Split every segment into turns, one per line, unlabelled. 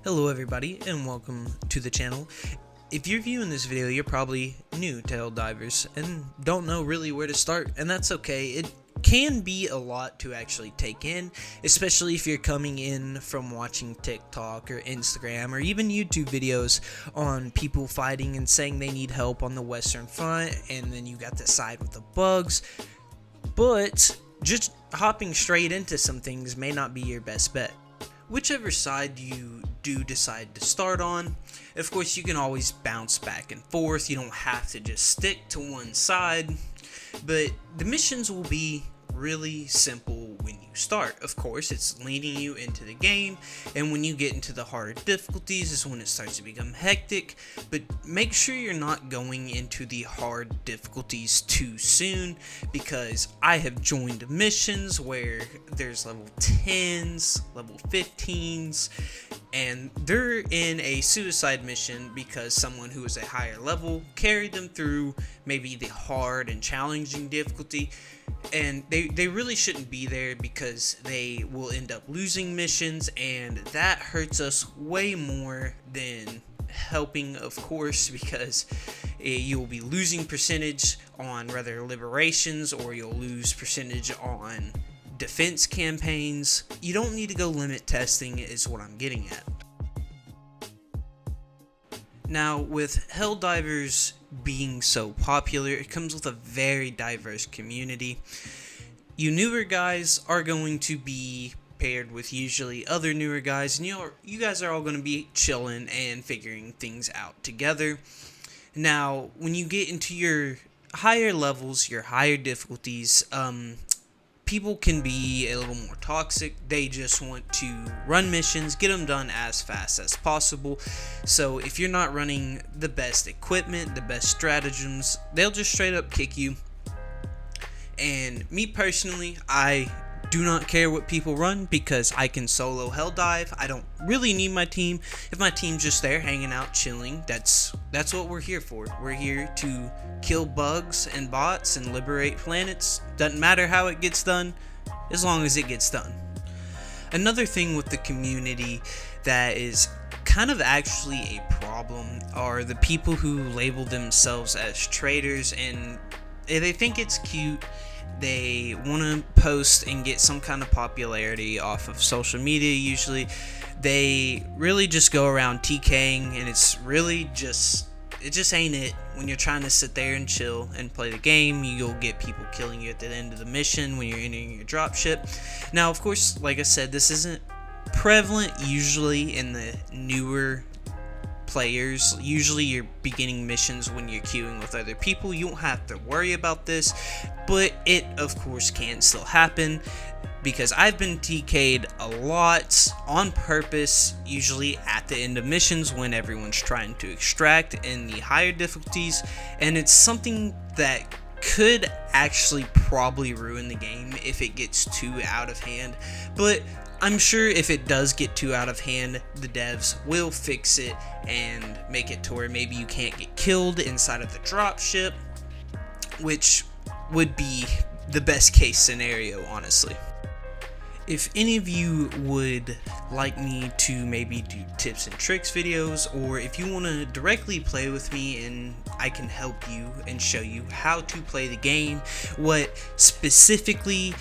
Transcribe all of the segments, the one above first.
Hello everybody and welcome to the channel. If you're viewing this video, you're probably new to Helldivers and don't know really where to start, and that's okay. It can be a lot to actually take in, especially if you're coming in from watching TikTok or Instagram or even YouTube videos on people fighting and saying they need help on the Western Front, and then you got to side with the bugs. But just hopping straight into some things may not be your best bet. Whichever side you do decide to start on, of course you can always bounce back and forth. You don't have to just stick to one side, but the missions will be really simple when you start. Of course, it's leading you into the game, and when you get into the harder difficulties is when it starts to become hectic. But make sure you're not going into the hard difficulties too soon, because I have joined missions where there's level 10s, level 15s, and they're in a suicide mission because someone who is a higher level carried them through maybe the hard and challenging difficulty, and they really shouldn't be there because they will end up losing missions, and that hurts us way more than helping, of course, because you will be losing percentage on rather liberations, or you'll lose percentage on defense campaigns. You don't need to go limit testing is what I'm getting at. Now, with Helldivers being so popular, it comes with a very diverse community. You newer guys are going to be paired with usually other newer guys, and you guys are all going to be chilling and figuring things out together. Now, when you get into your higher levels, your higher difficulties, people can be a little more toxic. They just want to run missions, get them done as fast as possible. So if you're not running the best equipment, the best stratagems, they'll just straight up kick you. And me personally, I do not care what people run because I can solo Helldive. I don't really need my team. If my team's just there hanging out, chilling, that's what we're here for. We're here to kill bugs and bots and liberate planets. Doesn't matter how it gets done, as long as it gets done. Another thing with the community that is kind of actually a problem are the people who label themselves as traders, and they think it's cute. They want to post and get some kind of popularity off of social media. Usually they really just go around TKing, and it's really just, it just ain't it. When you're trying to sit there and chill and play the game, you'll get people killing you at the end of the mission when you're entering your dropship. Now, of course, like I said, this isn't prevalent usually in the newer players. Usually you're beginning missions when you're queuing with other people. You don't have to worry about this, but it of course can still happen, because I've been TK'd a lot on purpose, usually at the end of missions when everyone's trying to extract in the higher difficulties, and it's something that could actually probably ruin the game if it gets too out of hand. But I'm sure if it does get too out of hand, the devs will fix it and make it to where maybe you can't get killed inside of the dropship, which would be the best case scenario, honestly. If any of you would like me to maybe do tips and tricks videos, or if you want to directly play with me and I can help you and show you how to play the game, what specifically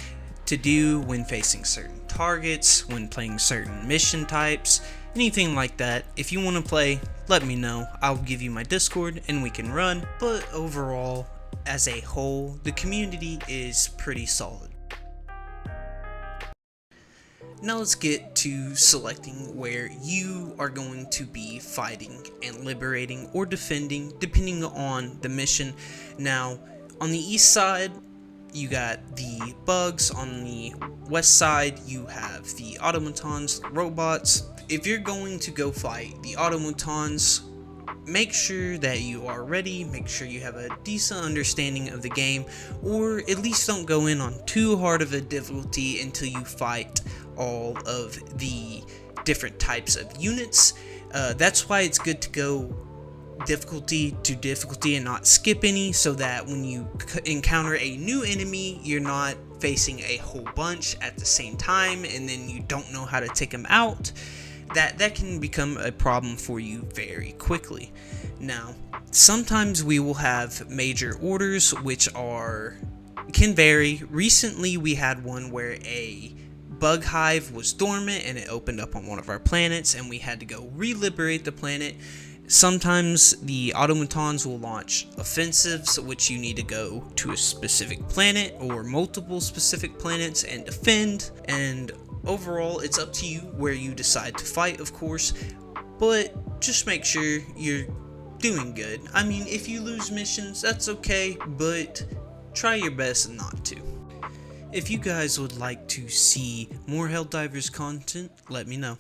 to do when facing certain targets, when playing certain mission types, anything like that, if you want to play, let me know. I'll give you my Discord and we can run. But overall, as a whole, the community is pretty solid. Now let's get to selecting where you are going to be fighting and liberating or defending, depending on the mission. Now, on the east side, you got the bugs. On the west side, you have the automatons, the robots. If you're going to go fight the automatons, make sure that you are ready, make sure you have a decent understanding of the game, or at least don't go in on too hard of a difficulty until you fight all of the different types of units. That's why it's good to go difficulty to difficulty and not skip any, so that when you encounter a new enemy, you're not facing a whole bunch at the same time and then you don't know how to take them out. that can become a problem for you very quickly. Now, sometimes we will have major orders which can vary. Recently we had one where a bug hive was dormant and it opened up on one of our planets and we had to go re-liberate the planet. Sometimes the automatons will launch offensives, which you need to go to a specific planet or multiple specific planets and defend, and overall it's up to you where you decide to fight, of course, but just make sure you're doing good. I mean, if you lose missions, that's okay, but try your best not to. If you guys would like to see more Helldivers content, let me know.